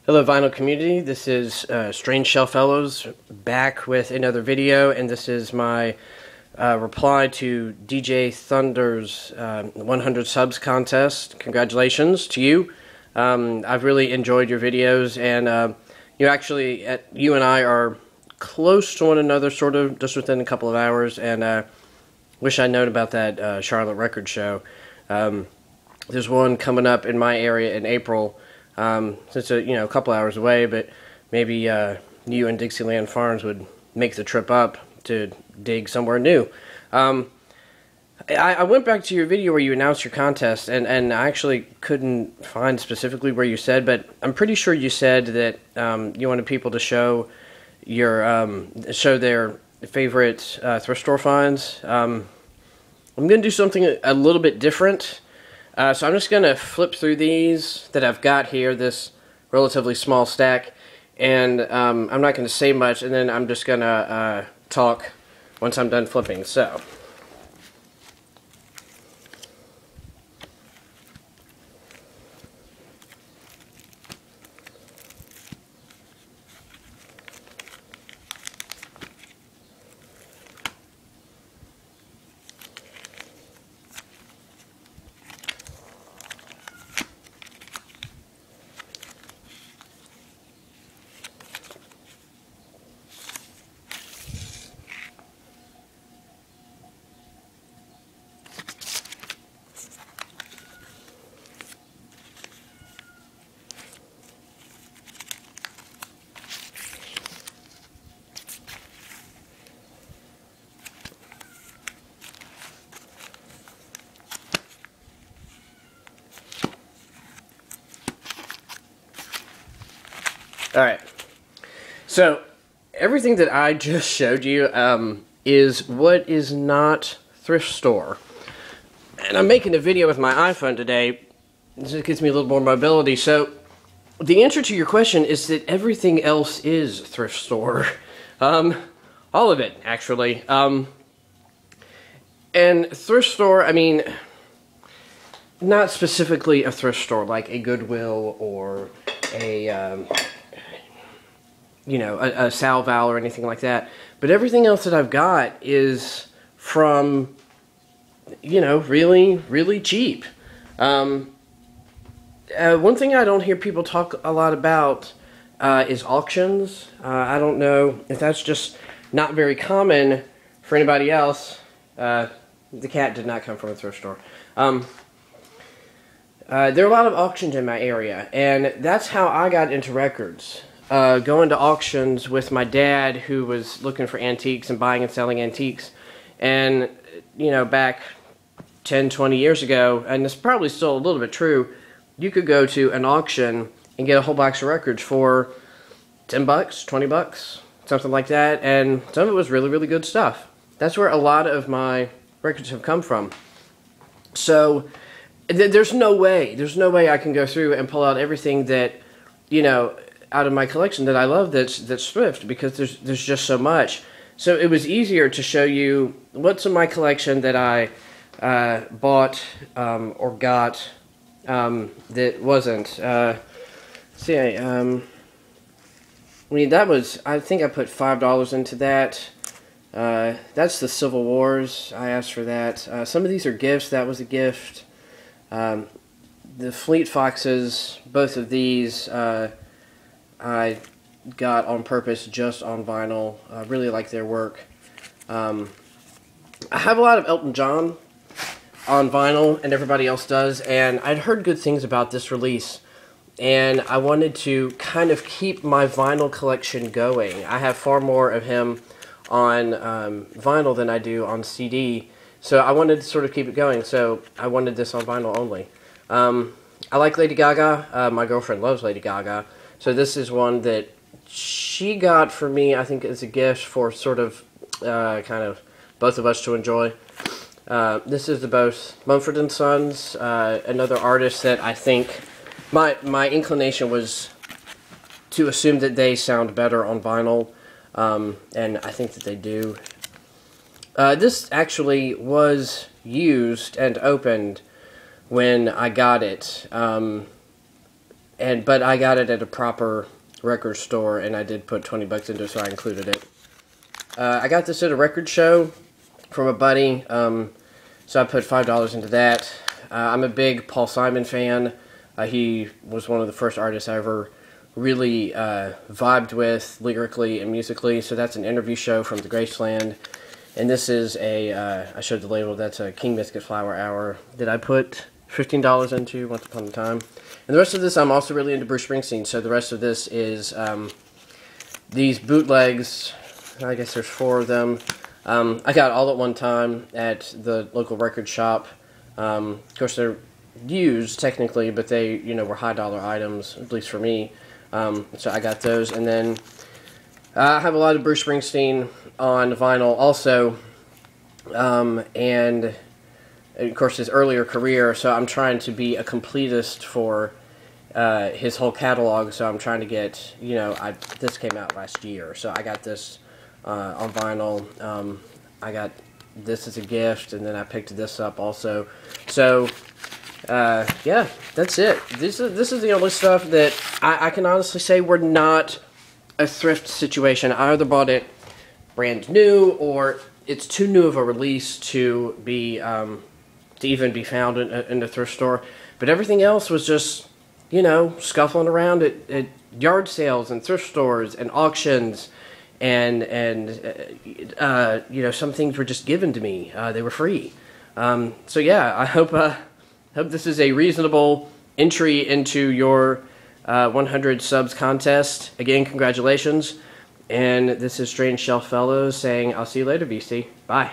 Hello vinyl community, this is Strange Shelf Fellows back with another video, and this is my reply to DJ Thunder's 100 subs contest. Congratulations to you. I've really enjoyed your videos, and you and I are close to one another, sort of, just within a couple of hours, and wish I'd known about that Charlotte record show. There's one coming up in my area in April. Since a couple hours away, but maybe you and Dixieland Farms would make the trip up to dig somewhere new. I went back to your video where you announced your contest, and I actually couldn't find specifically where you said, but I'm pretty sure you said that you wanted people to show their favorite thrift store finds. I'm going to do something a little bit different. So I'm just going to flip through these that I've got here, this relatively small stack, and I'm not going to say much, and then I'm just going to talk once I'm done flipping. So, alright, so everything that I just showed you is what is not thrift store. And I'm making a video with my iPhone today. This just gives me a little more mobility. So the answer to your question is that everything else is thrift store. All of it, actually. And thrift store, I mean, not specifically a thrift store like a Goodwill or a Salval or anything like that. But everything else that I've got is from, really, really cheap. One thing I don't hear people talk a lot about is auctions. I don't know if that's just not very common for anybody else. The cat did not come from a thrift store. There are a lot of auctions in my area, and that's how I got into records. Going to auctions with my dad, who was looking for antiques and buying and selling antiques. And, back 10, 20 years ago, and it's probably still a little bit true, you could go to an auction and get a whole box of records for $10, $20, something like that, and some of it was really, really good stuff. That's where a lot of my records have come from. So, there's no way I can go through and pull out everything that, out of my collection that I love that's thrift, because there's just so much. So it was easier to show you what's in my collection that I bought or got that wasn't. I think I put $5 into that. That's the Civil Wars. I asked for that. Some of these are gifts. That was a gift. The Fleet Foxes, both of these, I got on purpose just on vinyl. I really like their work. I have a lot of Elton John on vinyl, and everybody else does, and I'd heard good things about this release, and I wanted to kind of keep my vinyl collection going. I have far more of him on vinyl than I do on CD, so I wanted to sort of keep it going, so I wanted this on vinyl only. I like Lady Gaga. My girlfriend loves Lady Gaga. So this is one that she got for me, I think, as a gift for sort of, kind of, both of us to enjoy. This is the both Mumford & Sons, another artist that I think, my inclination was to assume that they sound better on vinyl, and I think that they do. This actually was used and opened when I got it. But I got it at a proper record store, and I did put 20 bucks into it, so I included it. I got this at a record show from a buddy, so I put $5 into that. I'm a big Paul Simon fan. He was one of the first artists I ever really vibed with lyrically and musically, so that's an interview show from the Graceland. And this is I showed the label, that's a King Biscuit Flower Hour that I put $15 into once upon a time. And the rest of this, I'm also really into Bruce Springsteen, so the rest of this is these bootlegs. I guess there's 4 of them. I got all at one time at the local record shop. Of course, they're used technically, but they, were high-dollar items, at least for me. So I got those, and then I have a lot of Bruce Springsteen on vinyl also, and of course his earlier career, so I'm trying to be a completist for his whole catalog, so I'm trying to get, this came out last year, so I got this on vinyl. I got this as a gift, and then I picked this up also. So yeah, that's it. This is the only stuff that I can honestly say we're not a thrift situation. I either bought it brand new, or it's too new of a release to be to even be found in the thrift store. But everything else was just, scuffling around at yard sales and thrift stores and auctions, and some things were just given to me. They were free. So yeah, I hope this is a reasonable entry into your 100 subs contest. Again, congratulations. And this is Strange Shelf Fellows saying, I'll see you later, BC. Bye.